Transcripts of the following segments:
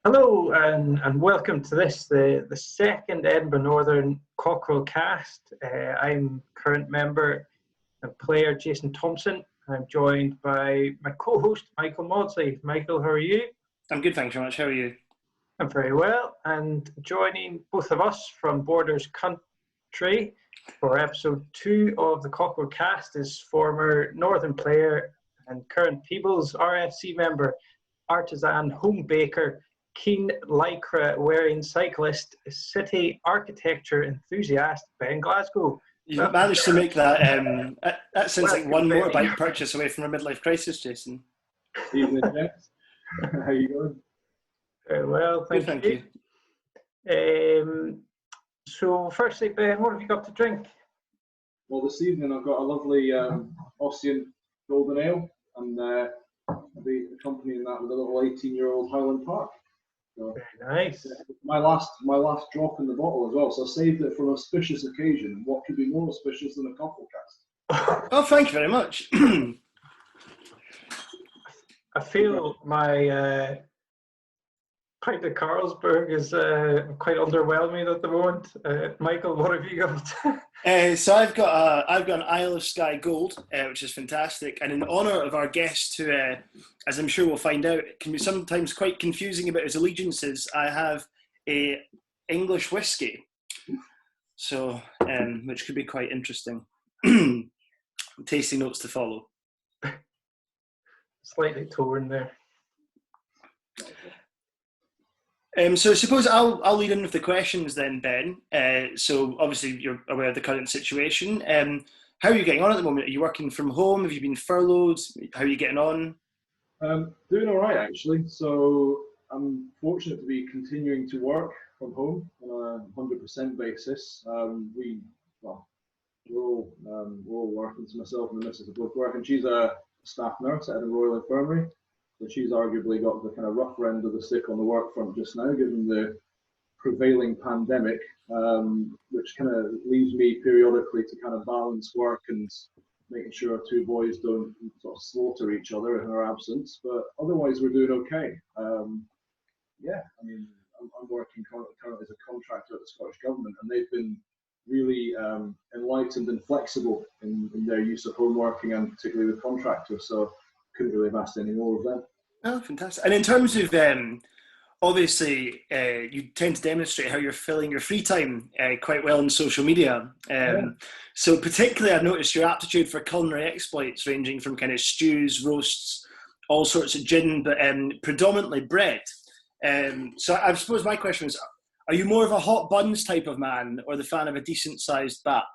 Hello and welcome to the second Edinburgh Northern Cockerel cast. I'm current member and player Jason Thompson. I'm joined by my co-host Michael Mawdsley. Michael, how are you? I'm good, thanks very much. How are you? I'm very well. And joining both of us from Borders Country for Ep02 of the Cockerel cast is former Northern player and current Peebles RFC member, artisan home baker, keen lycra wearing cyclist, city architecture enthusiast Ben Glasgow. You've managed to make that. That sounds like one motorbike purchase away from a midlife crisis, Jason. Evening, gents. How you going? Very well, thank you. So firstly, Ben, what have you got to drink? Well, this evening I've got a lovely Ossian Golden Ale, and I'll be accompanying that with a little 18-year-old Highland Park. So, very nice. My last drop in the bottle as well, so I saved it for an auspicious occasion. What could be more auspicious than a cockle cast? Oh, thank you very much. I feel my pint of Carlsberg is quite underwhelming at the moment. Michael, what have you got? So I've got an Isle of Skye Gold, which is fantastic, and in honour of our guest, who, as I'm sure we'll find out, can be sometimes quite confusing about his allegiances, I have a English whiskey, so which could be quite interesting. Tasty notes to follow. Slightly torn there. So I suppose I'll lead in with the questions then, Ben. So obviously you're aware of the current situation. How are you getting on at the moment? Are you working from home? Have you been furloughed? How are you getting on? Doing all right, actually. So I'm fortunate to be continuing to work from home on a 100% basis. We're all working. So myself and the missus are both working. She's a staff nurse at Edinburgh Royal Infirmary. So she's arguably got the kind of rougher end of the stick on the work front just now, given the prevailing pandemic, which kind of leaves me periodically to kind of balance work and making sure our two boys don't sort of slaughter each other in our absence. But otherwise, we're doing okay. I'm working currently as a contractor at the Scottish Government, and they've been really enlightened and flexible in their use of home working, and particularly with contractors. So couldn't really have asked any more of them. Oh, fantastic. And in terms of, obviously, you tend to demonstrate how you're filling your free time quite well on social media. So particularly I've noticed your aptitude for culinary exploits, ranging from kind of stews, roasts, all sorts of gin, but predominantly bread. So I suppose my question is, are you more of a hot buns type of man, or the fan of a decent-sized bap?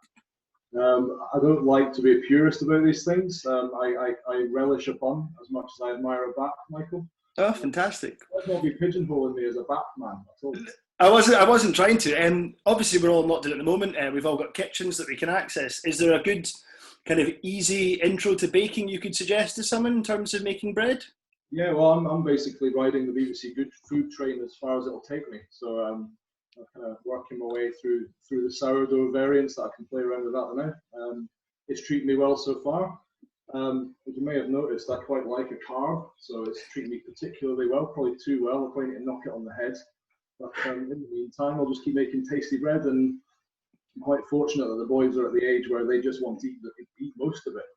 I don't like to be a purist about these things. I relish a bun as much as I admire a bat, Michael. Oh, fantastic. Let's not be pigeonholing me as a bat man at all. I wasn't trying to. Obviously, we're all locked in at the moment. We've all got kitchens that we can access. Is there a good kind of easy intro to baking you could suggest to someone in terms of making bread? Yeah, well, I'm basically riding the BBC Good Food train as far as it'll take me. So I'm kind of working my way through the sourdough variants that I can play around with that now. It's treating me well so far. As you may have noticed, I quite like a carb, so it's treating me particularly well, probably too well. I'm probably going to knock it on the head. But in the meantime, I'll just keep making tasty bread, and I'm quite fortunate that the boys are at the age where they just want to eat most of it.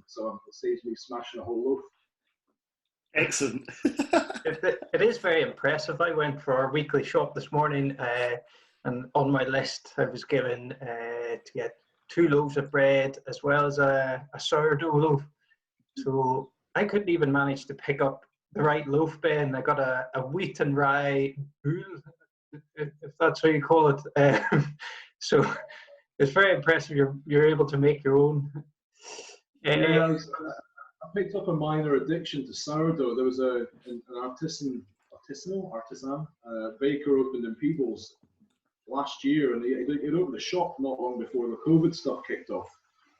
So it saves me smashing a whole loaf. Excellent. It is very impressive. I went for our weekly shop this morning, and on my list I was given to get 2 loaves of bread as well as a sourdough loaf. So I couldn't even manage to pick up the right loaf, Ben. I got a wheat and rye boule, if that's how you call it. So it's very impressive you're able to make your own. I picked up a minor addiction to sourdough. There was an artisan baker opened in Peebles last year, and he opened a shop not long before the COVID stuff kicked off.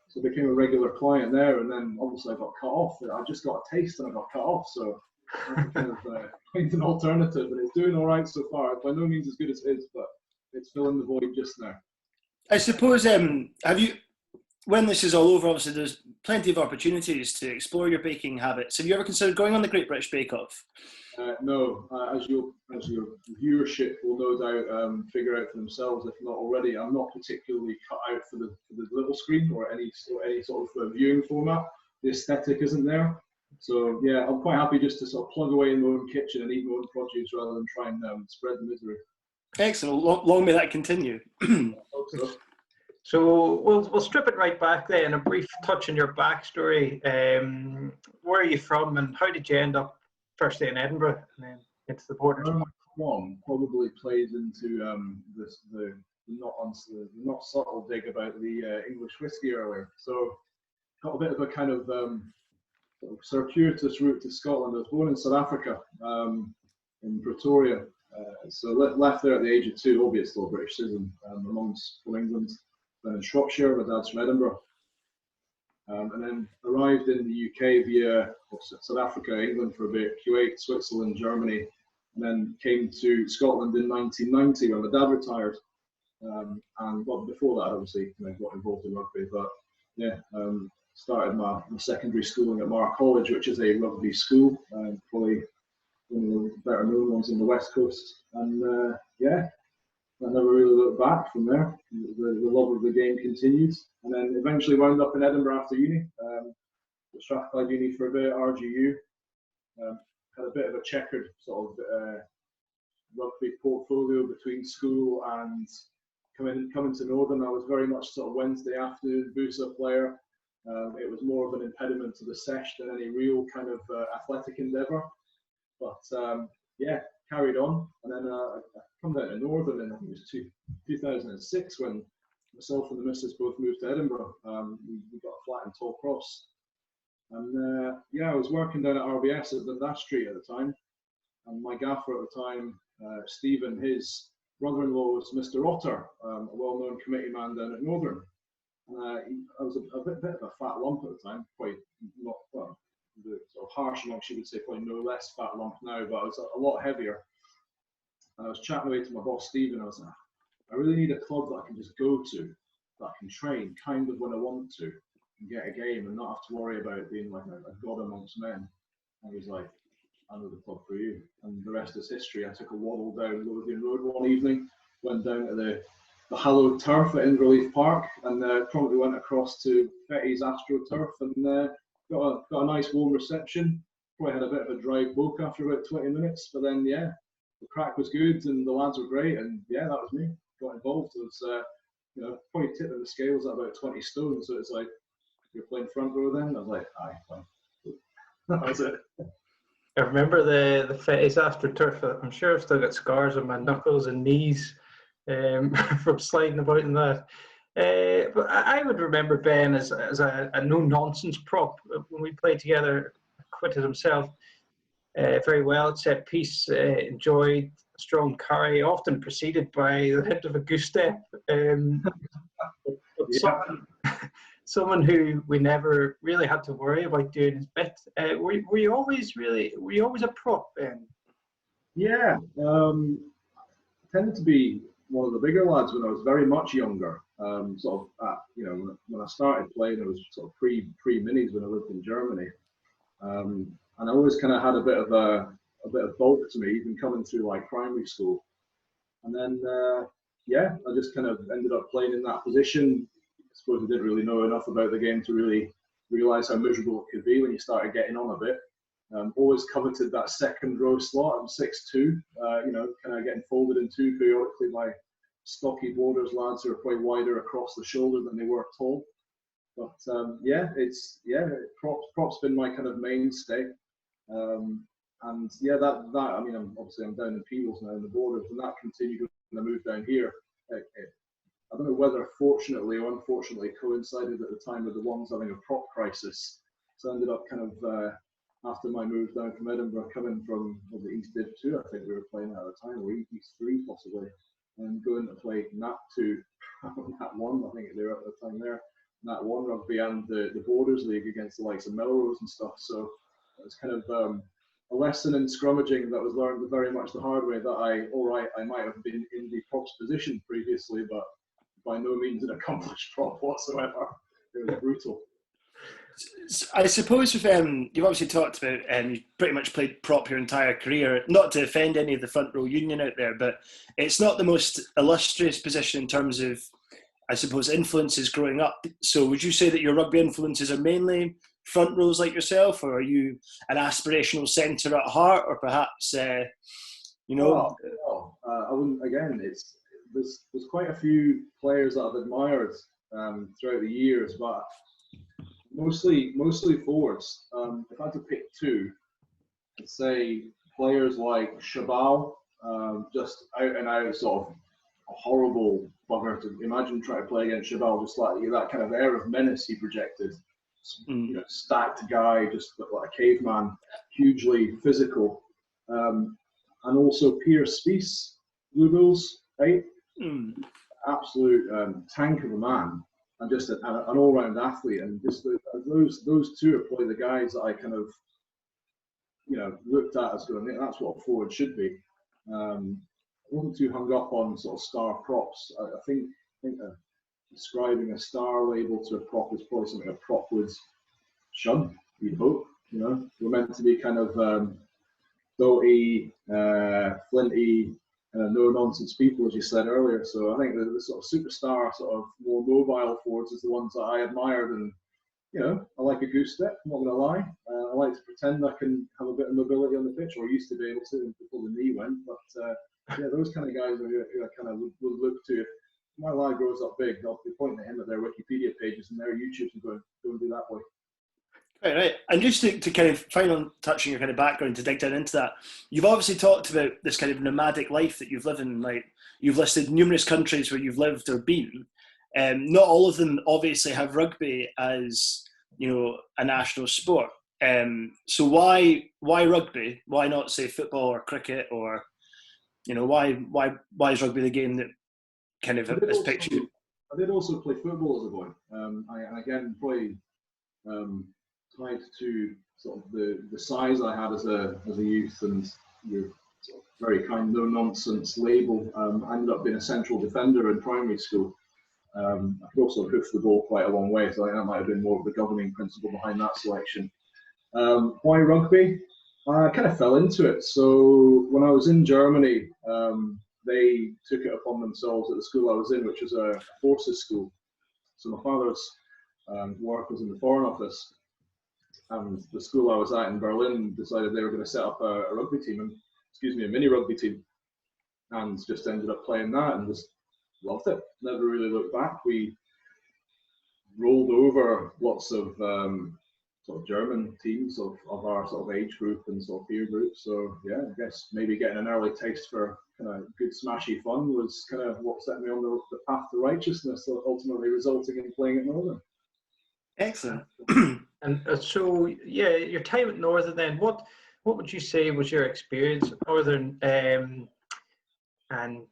So I became a regular client there, and then obviously I got cut off. I just got a taste and I got cut off, so I kind of find an alternative, and it's doing all right so far. By no means as good as it is, but it's filling the void just now. I suppose, have you when this is all over, obviously there's plenty of opportunities to explore your baking habits. Have you ever considered going on the Great British Bake Off? No, as your viewership will no doubt figure out for themselves, if not already, I'm not particularly cut out for the little screen or any sort of viewing format. The aesthetic isn't there. So yeah, I'm quite happy just to sort of plug away in my own kitchen and eat my own produce rather than try and spread the misery. Excellent. Long may that continue. So we'll strip it right back then. A brief touch on your backstory. Where are you from, and how did you end up firstly in Edinburgh and then into the Borders? Where I'm from probably plays into the not subtle dig about the English whiskey earlier. So got a bit of a kind of sort of circuitous route to Scotland. I was born in South Africa, in Pretoria. So left there at the age of 2, albeit still a British citizen. My mum's from England, then in Shropshire, my dad's from Edinburgh. And then arrived in the UK via South Africa, England for a bit, Kuwait, Switzerland, Germany, and then came to Scotland in 1990 when my dad retired. And well, before that, obviously, got involved in rugby, but yeah, started my secondary schooling at Mar College, which is a rugby school, probably one of the better known ones on the West Coast. And yeah, I never really looked back from there. The love of the game continued, and then eventually wound up in Edinburgh after uni. Strathclyde Uni for a bit, RGU. Had a bit of a checkered sort of rugby portfolio between school and coming to Northern. I was very much sort of Wednesday afternoon booster player. It was more of an impediment to the sesh than any real kind of athletic endeavour. But yeah, carried on, and then I come down to Northern in, I think it was 2006 when myself and the missus both moved to Edinburgh. We got a flat in Tollcross, and yeah, I was working down at RBS at Dundas Street at the time, and my gaffer at the time, Stephen, his brother-in-law was Mr. Otter, a well-known committee man down at Northern. I was a bit of a fat lump at the time, quite not, well, the sort of harsh amongst you would say probably no less fat lump now, but I was a lot heavier. And I was chatting away to my boss Stephen. I was like, I really need a club that I can just go to, that I can train kind of when I want to, and get a game and not have to worry about being like a god amongst men. And he was like, I know the club for you. And the rest is history. I took a waddle down Lothian Road one evening, went down to the hallowed turf at Inverleith Park, and promptly went across to Fetty's AstroTurf and got a nice warm reception. Probably had a bit of a dry book after about 20 minutes, but then yeah, the crack was good and the lads were great, and yeah, that was me. Got involved. It was probably tipping the scales at about 20 stone. So it's like, you're playing front row then? I was like, aye, fine. That was it. I remember the Fetties AstroTurf. I'm sure I've still got scars on my knuckles and knees from sliding about in that. But I would remember Ben as a no-nonsense prop when we played together. Acquitted himself very well at set piece, enjoyed a strong carry, often preceded by the hint of a goose step. Someone who we never really had to worry about doing his bit. Were you always a prop, Ben? Yeah, tended to be one of the bigger lads when I was very much younger. Sort of, when I started playing, it was sort of pre-minis when I lived in Germany, and I always kind of had a bit of bulk to me, even coming through like primary school. And then, yeah, I just kind of ended up playing in that position. I suppose I didn't really know enough about the game to really realise how miserable it could be when you started getting on a bit. Always coveted that second row slot. I'm 6'2", kind of getting folded in two periodically by stocky Borders lads who are quite wider across the shoulder than they were tall. But yeah, props been my kind of mainstay. And yeah, that I mean, I'm down in Peebles now in the Borders, and that continued when I moved down here. I don't know whether fortunately or unfortunately coincided at the time with the ones having a prop crisis. So I ended up kind of after my move down from Edinburgh, coming from the East Div 2, I think we were playing at the time, or East 3 possibly, and going to play Nat 2, Nat 1, I think they were at the time there, Nat 1 rugby and the Borders League against the likes of Melrose and stuff. So it was kind of a lesson in scrummaging that was learned very much the hard way, that I might have been in the props position previously, but by no means an accomplished prop whatsoever. It was brutal. I suppose if, you've obviously talked about you pretty much played prop your entire career, not to offend any of the front row union out there, but it's not the most illustrious position in terms of, I suppose, influences growing up. So would you say that your rugby influences are mainly front rows like yourself, or are you an aspirational centre at heart, or perhaps, you know? I wouldn't, again, there's quite a few players that I've admired throughout the years, but mostly forwards. If I had to pick two, I'd say players like Shabal, just out and out sort of a horrible bugger to imagine trying to play against Shabal, just like that kind of air of menace he projected. You know, stacked guy, just like a caveman, hugely physical. And also Piers Spiess, Blue Bulls, right? Absolute tank of a man, and just an all-round athlete. And just those two are probably the guys that I kind of, you know, looked at as going, that's what a forward should be. I wasn't too hung up on sort of star props. I think describing a star label to a prop is probably something a prop would shun, you'd hope. You know, we're meant to be kind of doughty, flinty, no-nonsense people, as you said earlier. So I think the sort of superstar, sort of more mobile forwards is the ones that I admired. And, you know, I like a goose step, I'm not going to lie. I like to pretend I can have a bit of mobility on the pitch, or used to be able to before the knee went. But, yeah, those kind of guys are who I kind of would look to. If my lad grows up big, I'll be pointing at him at their Wikipedia pages and their YouTubes and going, go and do that way. Right. And just to kind of final touching your kind of background, to dig down into that, you've obviously talked about this kind of nomadic life that you've lived in. Like, you've listed numerous countries where you've lived or been. Not all of them obviously have rugby as, you know, a national sport. So why rugby? Why not say football or cricket, or, you know, why is rugby the game that kind of has picked you? I did also play football as a boy. And again, probably tied to sort of the size I had as a youth and your sort of very kind no nonsense label. I ended up being a central defender in primary school. I could also hoof the ball quite a long way, so I think that might have been more of the governing principle behind that selection. Why rugby? I kind of fell into it. So when I was in Germany, they took it upon themselves at the school I was in, which was a forces school. So my father's work was in the Foreign Office, and the school I was at in Berlin decided they were going to set up a rugby team, a mini rugby team, and just ended up playing that and just loved it. Never really looked back. We rolled over lots of sort of German teams of our sort of age group and sort of peer group. So yeah, I guess maybe getting an early taste for kind of good smashy fun was kind of what set me on the path to righteousness, ultimately resulting in playing at Northern. Excellent. And so, yeah, your time at Northern then, what would you say was your experience at Northern, and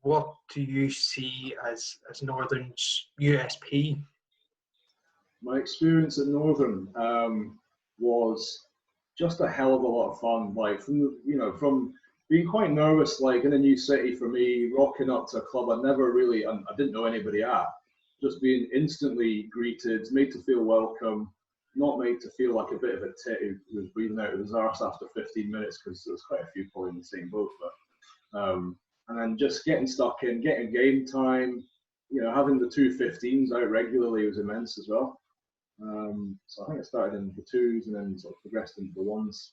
what do you see as Northern's USP? My experience at Northern was just a hell of a lot of fun. Like from being quite nervous, like in a new city for me, rocking up to a club I didn't know anybody at. Just being instantly greeted, made to feel welcome, not made to feel like a bit of a tit who was breathing out of his arse after 15 minutes, because there was quite a few probably in the same boat. But and then just getting stuck in, getting game time, you know, having the 215s out regularly was immense as well. So I think I started in the 2s and then sort of progressed into the 1s.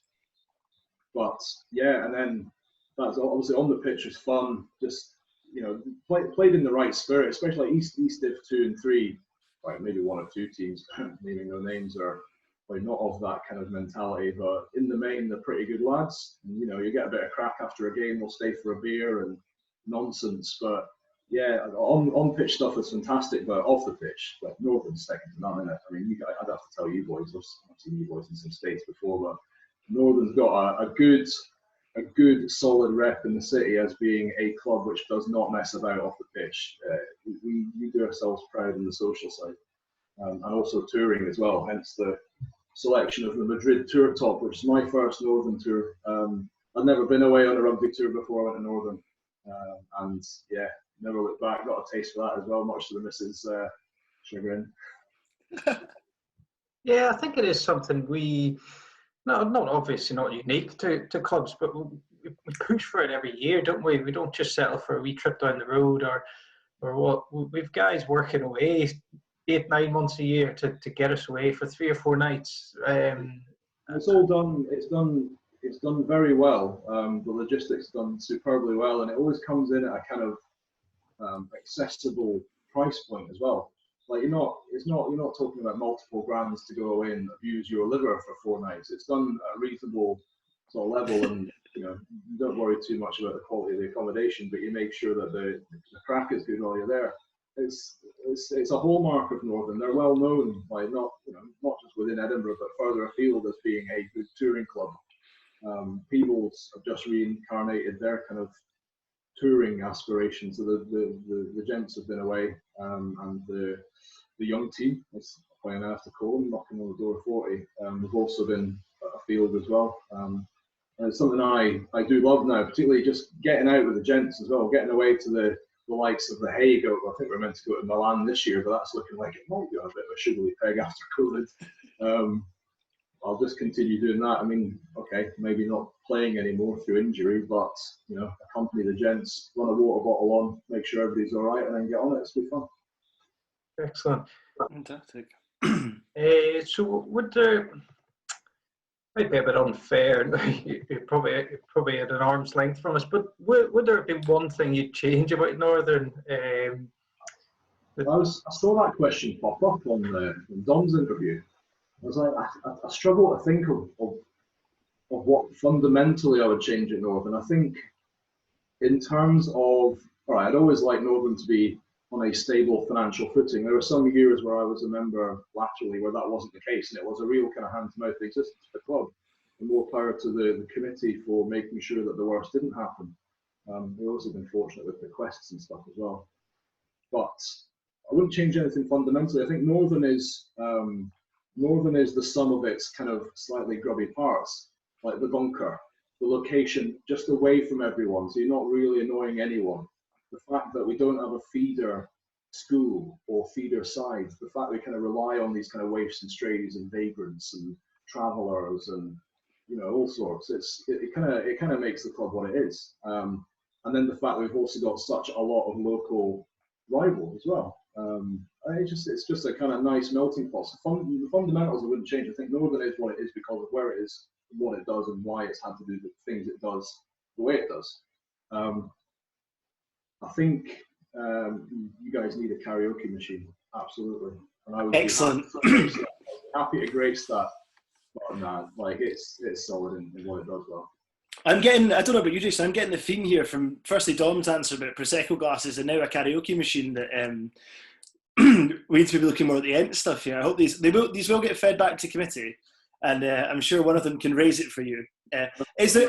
But yeah, and then that's obviously on the pitch was fun. Just, you know, played in the right spirit, especially like East Div 2 and 3, like maybe 1 or 2 teams, naming no names, are like not of that kind of mentality, but in the main they're pretty good lads. And, you know, you get a bit of crack after a game, we'll stay for a beer and nonsense. But yeah, on pitch stuff is fantastic, but off the pitch, like Northern's second to none, isn't it? I mean, I'd have to tell you boys, I've seen you boys in some states before, but Northern's got a good solid rep in the city as being a club which does not mess about off the pitch. We do ourselves proud on the social side, and also touring as well, hence the selection of the Madrid tour top, which is my first Northern tour. I'd never been away on a rugby tour before I went to Northern, and yeah, never looked back. Got a taste for that as well, much to the missus' chagrin. Yeah, I think it is something not obviously not unique to clubs, but we push for it every year, don't we? We don't just settle for a wee trip down the road or what. We've guys working away 8-9 months a year to get us away for 3 or 4 nights. It's all done. It's done very well. The logistics done superbly well, and it always comes in at a kind of accessible price point as well. Like you're not talking about multiple brands to go away and abuse your liver for 4 nights. It's done at a reasonable sort of level, and you don't worry too much about the quality of the accommodation, but you make sure that the crack is good while you're there. It's a hallmark of Northern. They're well known by not just within Edinburgh but further afield as being a good touring club. Peebles have just reincarnated their kind of touring aspirations. So the gents have been away, and the young team, that's why I have to call them, knocking on the door of 40, have also been afield as well. And it's something I do love now, particularly just getting out with the gents as well, getting away to the likes of the Hague. I think we're meant to go to Milan this year, but that's looking like it might be on a bit of a sugary peg after COVID. I'll just continue doing that. I mean, okay, maybe not playing anymore through injury, but accompany the gents, run a water bottle on, make sure everybody's all right, and then get on it. It's be fun. Excellent. Fantastic. So would there, might be a bit unfair, you're probably at an arm's length from us, but would there have been one thing you'd change about Northern? I saw that question pop up on Dom's interview. I was like, I struggle to think of what fundamentally I would change at Northern. I think in terms of, all right, I'd always like Northern to be on a stable financial footing. There were some years where I was a member laterally where that wasn't the case, and it was a real kind of hand-to-mouth existence for the club. And more power to the committee for making sure that the worst didn't happen. We've also been fortunate with bequests and stuff as well. But I wouldn't change anything fundamentally. I think Northern is the sum of its kind of slightly grubby parts, like the bunker, the location just away from everyone, so you're not really annoying anyone. The fact that we don't have a feeder school or feeder side, the fact that we kind of rely on these kind of waifs and strays and vagrants and travellers and all sorts. It kind of makes the club what it is. And then the fact that we've also got such a lot of local rivals as well. It's just a kind of nice melting pot. So the fundamentals I wouldn't change. I think Northern is what it is because of where it is, what it does, and why it's had to do the things it does the way it does. I think you guys need a karaoke machine, absolutely. And I would excellent. Be happy to grace that. But nah, like it's solid in what it does well. I don't know about you, Jason, I'm getting the theme here from firstly Dom's answer about Prosecco glasses and now a karaoke machine that we need to be looking more at the end stuff here. I hope these will get fed back to committee, and I'm sure one of them can raise it for you. Is there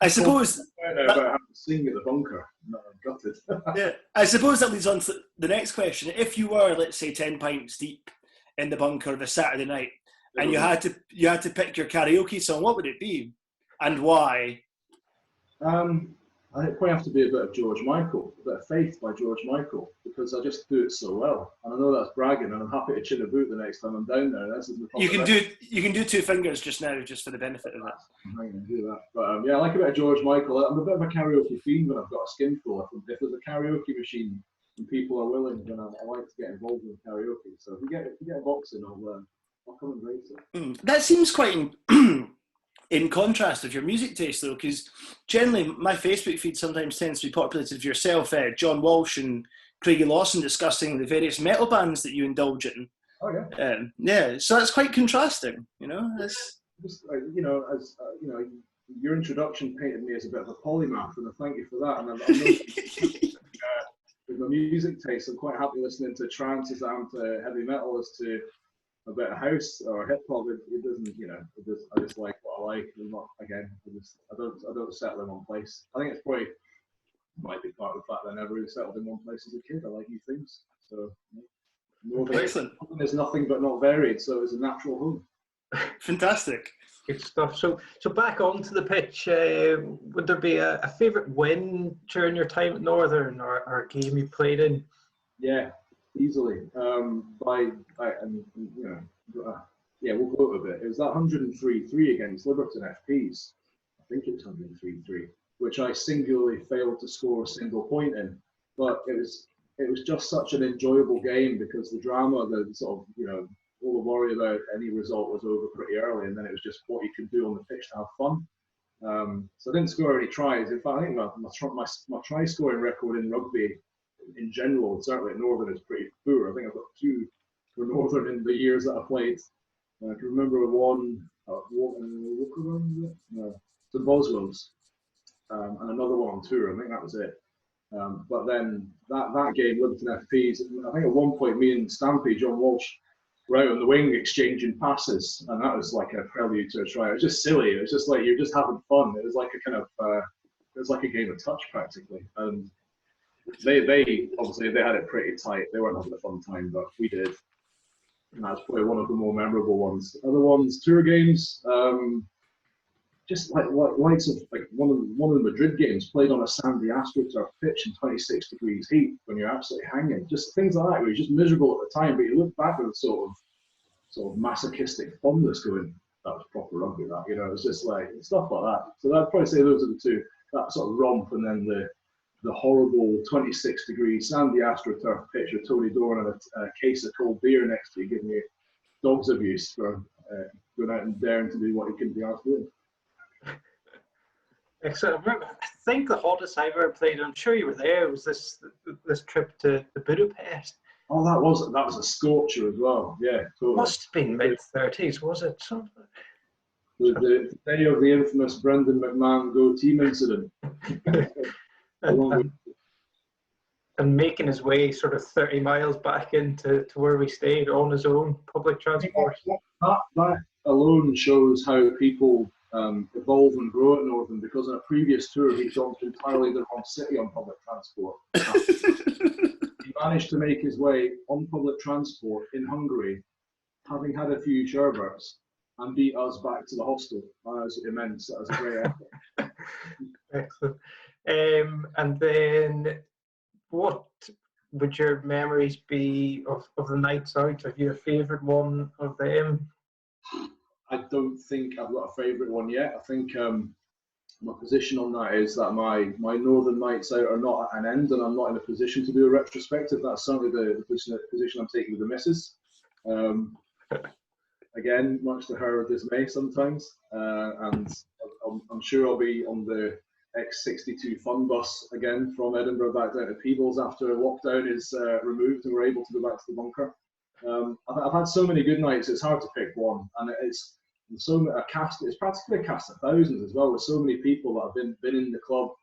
I suppose about having to sing at the bunker. No, I'm gutted. Yeah, I suppose that leads on to the next question. If you were, let's say, 10 pints deep in the bunker of a Saturday night, and you had to pick your karaoke song, what would it be, and why? I think it probably have to be a bit of George Michael, a bit of Faith by George Michael, because I just do it so well, and I know that's bragging, and I'm happy to chin a boot the next time I'm down there. You can do 2 fingers just now, just for the benefit of that. I'm going to do that, but yeah, I like a bit of George Michael. I'm a bit of a karaoke fiend when I've got a skinful. If there's a karaoke machine and people are willing, then I like to get involved in karaoke. So if you get a box in, I'll come and race it. That seems quite in contrast with your music taste, though, because generally my Facebook feed sometimes tends to be populated with yourself, John Walsh and Craigie Lawson discussing the various metal bands that you indulge in. Oh yeah. Yeah, so that's quite contrasting, your introduction painted me as a bit of a polymath, and I thank you for that. And I'm with my music taste, I'm quite happy listening to trance as to heavy metal as to a bit of house or hip hop. It doesn't, I just like what I like. I don't settle in one place. I think it's probably might be part of the fact that I never really settled in one place as a kid. I like new things. So excellent. There's nothing but not varied, so it's a natural home. Fantastic. Good stuff. So back onto the pitch, would there be a favourite win during your time at Northern or a game you played in? Yeah. easily. Yeah, we'll go a bit. It was that 103-3 against Liberton FPs. I think it was 103-3, which I singularly failed to score a single point in. But it was just such an enjoyable game because the drama, the sort of, all the worry about any result was over pretty early, and then it was just what you could do on the pitch to have fun. So I didn't score any tries. In fact, I think my try scoring record in rugby in general, and certainly at Northern, is pretty poor. I think I've got 2 for Northern in the years that I played. I can remember one to Boswell's, and another one on tour. I think that was it. But then that game, Liberton FPs, I think at one point me and Stampy, John Walsh, were out on the wing exchanging passes, and that was like a prelude to a try. It was just silly. It was just like you're just having fun. It was like a kind of it was like a game of touch practically. And they obviously they had it pretty tight. They weren't having a fun time, but we did. And that's probably one of the more memorable ones. Other ones, tour games. Just like one of the Madrid games played on a sandy AstroTurf pitch in 26 degrees heat when you're absolutely hanging. Just things like that where you're just miserable at the time, but you look back with sort of masochistic fondness going, that was proper rugby, that, it was just like stuff like that. So I'd probably say those are the two, that sort of romp, and then the horrible 26 degree sandy AstroTurf pitch with Tony Doran and a case of cold beer next to you giving you dog's abuse for going out and daring to do what you couldn't be asked to do. Excellent. I think the hottest I've ever played, I'm sure you were there, was this trip to Budapest. Oh, that was a scorcher as well. Yeah, totally. Must have been mid-30s, was it? The day of the infamous Brendan McMahon go team incident. and making his way sort of 30 miles back into where we stayed on his own, public transport. That alone shows how people evolve and grow at Northern, because on a previous tour he'd gone to entirely the wrong city on public transport. He managed to make his way on public transport in Hungary, having had a few sherbets, and beat us back to the hostel. That was immense. That was a great effort. Excellent. And then what would your memories be of the nights out? Have you a favourite one of them? I don't think I've got a favourite one yet. I think my position on that is that my Northern nights out are not at an end, and I'm not in a position to do a retrospective. That's certainly the position I'm taking with the missus. Again, much to her dismay sometimes, and I'm sure I'll be on the X62 fun bus again from Edinburgh back down to Peebles after lockdown is removed and we're able to go back to the bunker. I've had so many good nights, it's hard to pick one, and it's practically a cast of thousands as well, with so many people that have been in the club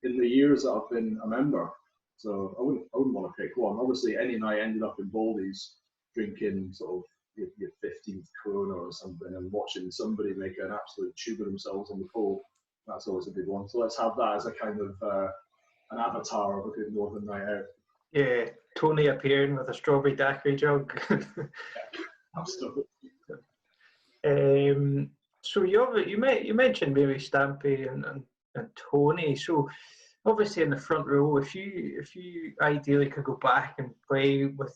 in the years that I've been a member. So I wouldn't want to pick one. Obviously, any night ended up in Baldy's drinking sort of your 15th Corona or something and watching somebody make an absolute tube of themselves on the pole. That's always a big one. So let's have that as a kind of an avatar of a good Northern night out. Yeah, Tony appearing with a strawberry daiquiri jug. Yeah, absolutely. So you mentioned maybe Stampy and Tony. So obviously in the front row, if you ideally could go back and play with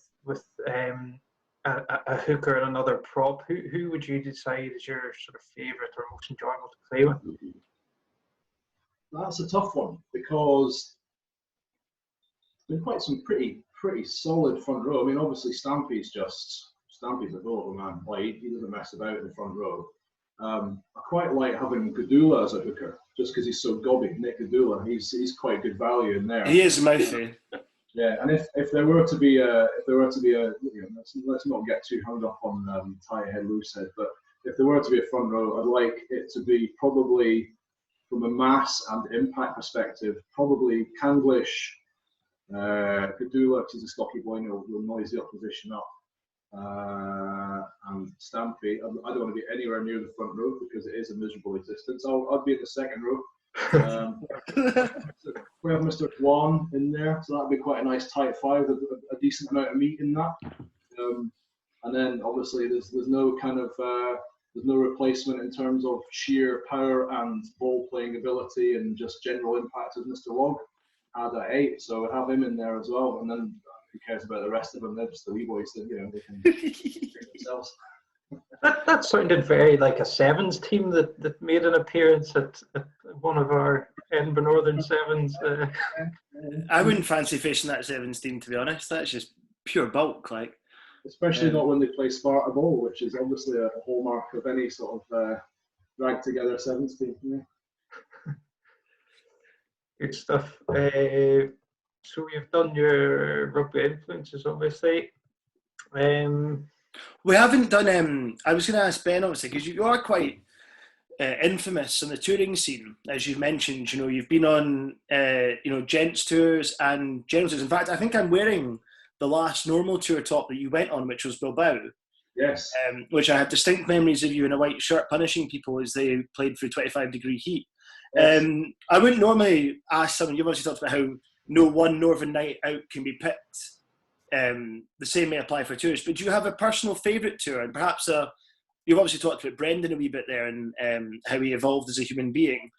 a hooker and another prop, who would you decide is your sort of favourite or most enjoyable to play with? That's a tough one, because there's been quite some pretty solid front row. I mean, obviously Stampy's a goal, man. Like, he doesn't mess about in the front row. I quite like having Gadula as a hooker, just because he's so gobby. Nick Gadula, he's quite good value in there. He is mouthy. Yeah, and if there were to be a, let's not get too hung up on tie head, loose head, but if there were to be a front row, I'd like it to be probably, from a mass and impact perspective, probably Candlish, Gadula, because he's a stocky boy and he'll noise the opposition up, and Stampy. I don't want to be anywhere near the front row because it is a miserable existence. I'd be in the second row. We have Mr. Kwan in there, so that'd be quite a nice tight five, a decent amount of meat in that. And then obviously there's no kind of there's no replacement in terms of sheer power and ball playing ability and just general impact as Mr. Log had at 8, so I'd have him in there as well. And then who cares about the rest of them? They're just the wee boys that, they can treat themselves. That sounded very like a sevens team that made an appearance at one of our Edinburgh Northern sevens. I wouldn't fancy facing that sevens team, to be honest. That's just pure bulk, like. Especially not when they play Sparta ball, which is obviously a hallmark of any sort of drag together sevens team. Yeah. Good stuff. So you've done your rugby influences, obviously. We haven't done. I was going to ask Ben, obviously, because you are quite infamous on the touring scene, as you've mentioned. You've been on gents tours and general tours. In fact, I think I'm wearing the last normal tour top that you went on, which was Bilbao. Yes. Which I have distinct memories of you in a white shirt punishing people as they played through 25-degree heat. Yes. I wouldn't normally ask someone. You've obviously talked about how no one Northern night out can be picked. The same may apply for tours, but do you have a personal favourite tour? And perhaps you've obviously talked about Brendan a wee bit there and how he evolved as a human being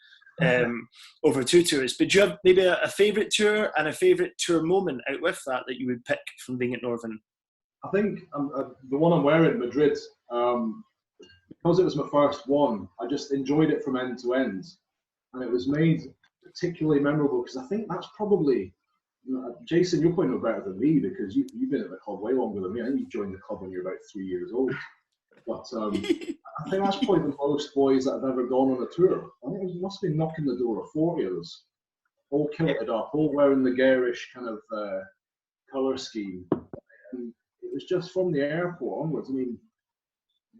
over 2 tours. But do you have maybe a favourite tour and a favourite tour moment out with that you would pick from being at Northern? I think the one I'm wearing, Madrid, because it was my first one, I just enjoyed it from end to end. And it was made particularly memorable because I think that's probably, Jason, you're probably no better than me because you've been at the club way longer than me. I think you joined the club when you were about 3 years old. But I think that's probably the most boys that have ever gone on a tour. I think it must be knocking the door of 40 of us, all kilted up, all wearing the garish kind of colour scheme. And it was just from the airport onwards. I mean,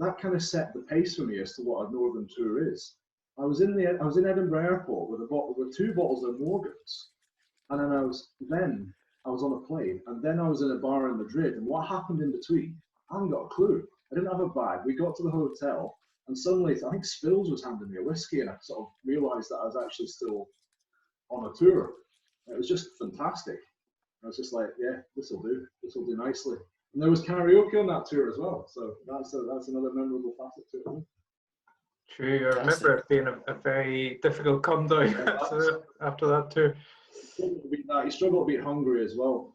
that kind of set the pace for me as to what a Northern tour is. I was in Edinburgh Airport with 2 bottles of Morgans, and then I was on a plane, and then I was in a bar in Madrid. And what happened in between? I haven't got a clue. I didn't have a bag. We got to the hotel, and suddenly I think Spills was handing me a whiskey, and I sort of realised that I was actually still on a tour. It was just fantastic. I was just like, yeah, this will do. This will do nicely. And there was karaoke on that tour as well, so that's another memorable facet to it. True, I remember it being a very difficult come down after that tour. You struggle to beat Hungary as well.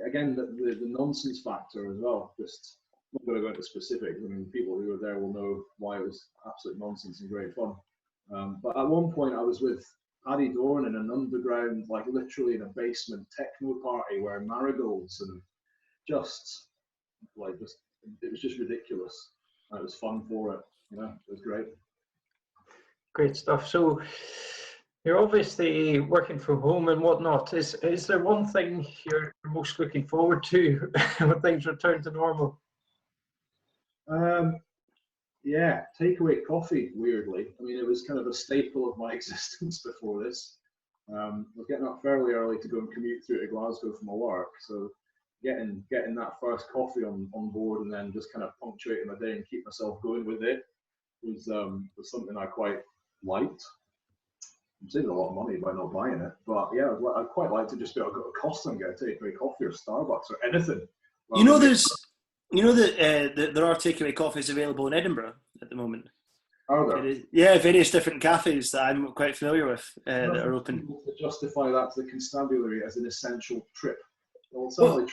Again, the nonsense factor as well. Just I'm not going to go into specifics. I mean, people who were there will know why it was absolute nonsense and great fun. But at one point, I was with Paddy Dorn in an underground, like literally in a basement techno party wearing marigolds and it was just ridiculous. And it was fun for it. It was great. Great stuff. So you're obviously working from home and whatnot. Is there one thing you're most looking forward to when things return to normal? Yeah, takeaway coffee, weirdly. I mean, it was kind of a staple of my existence before this. I was getting up fairly early to go and commute through to Glasgow for my work. So getting that first coffee on board and then just kind of punctuating my day and keep myself going with it was something I quite liked. I'm saving a lot of money by not buying it, but yeah, I'd quite like to just be able to go to Costa and get a takeaway coffee or Starbucks or anything. There are takeaway coffees available in Edinburgh at the moment. Are there? Yeah, various different cafes that I'm quite familiar with that are open. To justify that to the constabulary as an essential trip. Well,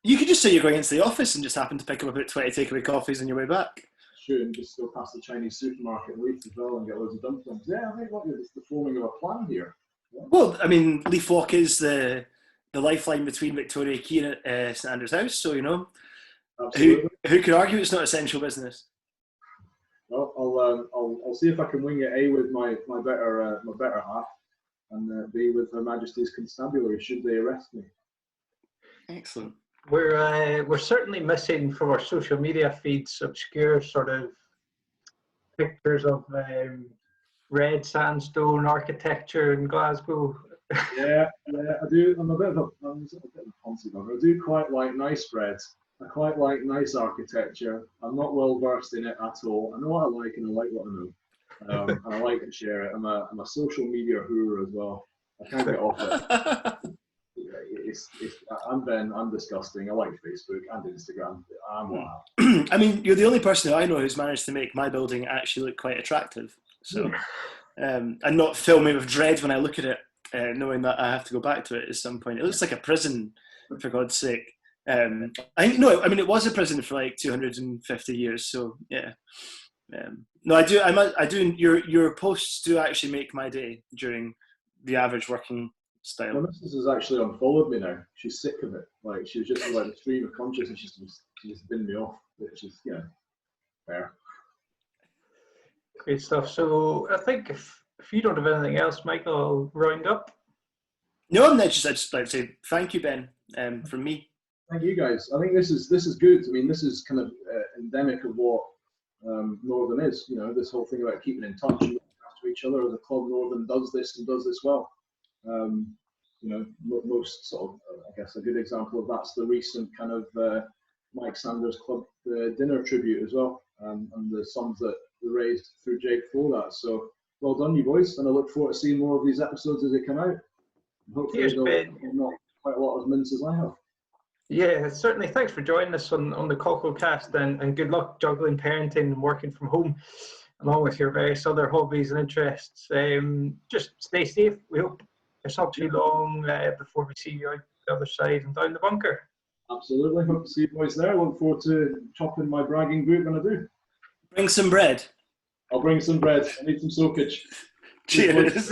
you could just say you're going into the office and just happen to pick up about 20 takeaway coffees on your way back. Sure, and just go past the Chinese supermarket and Leaf as well and get loads of dumplings. Yeah, I think it's the forming of a plan here. Yeah. Well, I mean, Leaf Walk is the lifeline between Victoria Quay and St Andrew's House, so Absolutely. Who could argue it's not essential business? Well, I'll see if I can wing it. A with my better half, and B with Her Majesty's Constabulary should they arrest me. Excellent. We're certainly missing from our social media feeds obscure sort of pictures of red sandstone architecture in Glasgow. Yeah, I do. I'm a bit of a fancy bugger. I do quite like nice bread. I quite like nice architecture. I'm not well versed in it at all. I know what I like and I like what I know, and I like to share it. I'm a social media hoorah as well. I can't get off it. I'm Ben. I'm disgusting. I like Facebook and Instagram. I'm wow. I mean, you're the only person that I know who's managed to make my building actually look quite attractive. So, and not fill me with dread when I look at it, knowing that I have to go back to it at some point. It looks like a prison for God's sake. It was a prison for like 250 years. So yeah. No, I do. Your posts do actually make my day during the average working style. My missus has actually unfollowed me now. She's sick of it. Like, she was just like a stream of consciousness. She's binned me off, which is fair. Great stuff. So I think if you don't have anything else, Michael, I'll round up. No, I'd just like to say thank you, Ben, from me. Thank you, guys. I think this is good. I mean, this is kind of endemic of what Northern is. You know, this whole thing about keeping in touch and looking after each other. As a club, Northern does this and does this well. You know, most sort of, I guess, a good example of that's the recent kind of Mike Sanders Club dinner tribute as well, and the sums that were raised through Jake for that. So well done, you boys, and I look forward to seeing more of these episodes as they come out. Hopefully, they'll not quite a lot as mince as I have. Yeah, certainly. Thanks for joining us on the Cockerel cast, and good luck juggling parenting and working from home, along with your various other hobbies and interests. Just stay safe. We hope it's not too long before we see you out the other side and down the bunker. Absolutely. Hope to see you boys there. Look forward to chopping my bragging boot when I do. Bring some bread. I'll bring some bread. I need some soakage. Cheers.